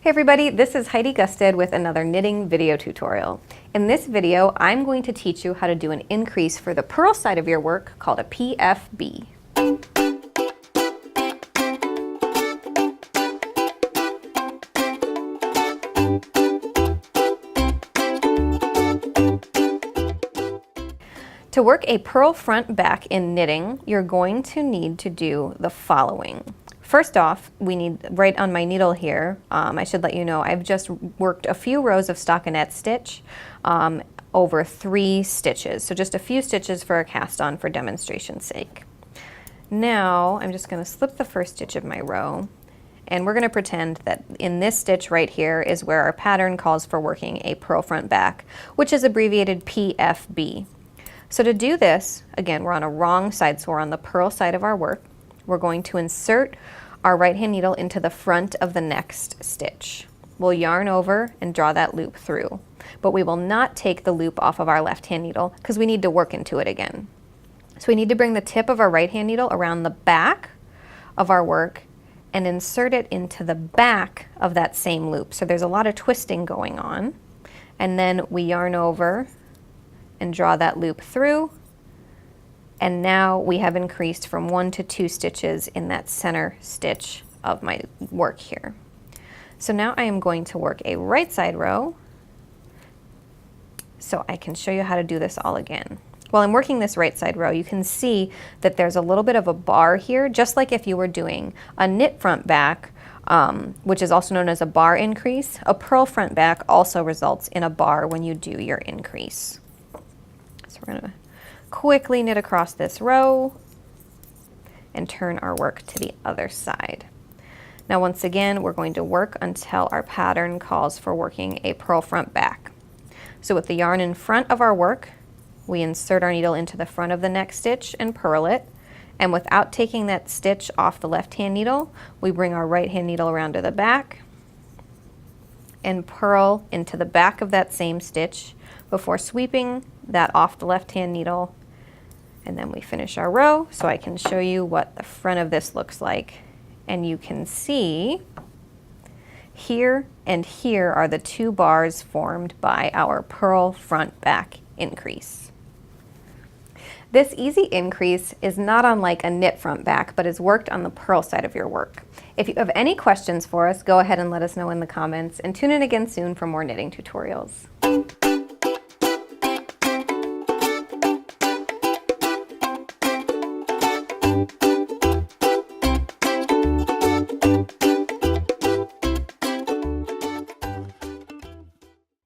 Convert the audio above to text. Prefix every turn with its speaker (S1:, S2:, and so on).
S1: Hey everybody, this is Heidi Gusted with another knitting video tutorial. In this video, I'm going to teach you how to do an increase for the purl side of your work called a PFB. To work a purl front back in knitting, you're going to need to do the following. First off, we need, right on my needle here, I should let you know, I've just worked a few rows of stockinette stitch over 3 stitches. So just a few stitches for a cast on for demonstration's sake. Now, I'm just going to slip the first stitch of my row, and we're going to pretend that in this stitch right here is where our pattern calls for working a purl front back, which is abbreviated PFB. So to do this, again, we're on a wrong side, so we're on the purl side of our work. We're going to insert our right hand needle into the front of the next stitch. We'll yarn over and draw that loop through, but we will not take the loop off of our left hand needle because we need to work into it again. So we need to bring the tip of our right hand needle around the back of our work and insert it into the back of that same loop. So there's a lot of twisting going on, and then we yarn over and draw that loop through. And now we have increased from 1 to 2 stitches in that center stitch of my work here. So now I am going to work a right side row so I can show you how to do this all again. While I'm working this right side row, you can see that there's a little bit of a bar here, just like if you were doing a knit front back, which is also known as a bar increase. A purl front back also results in a bar when you do your increase. So we're going to quickly knit across this row and turn our work to the other side. Now once again, we're going to work until our pattern calls for working a purl front back. So with the yarn in front of our work, we insert our needle into the front of the next stitch and purl it, and without taking that stitch off the left hand needle, we bring our right hand needle around to the back and purl into the back of that same stitch before sweeping that off the left hand needle. And then we finish our row, so I can show you what the front of this looks like. And you can see here and here are the 2 bars formed by our purl front back increase. This easy increase is not unlike a knit front back, but is worked on the purl side of your work. If you have any questions for us, go ahead and let us know in the comments, and tune in again soon for more knitting tutorials.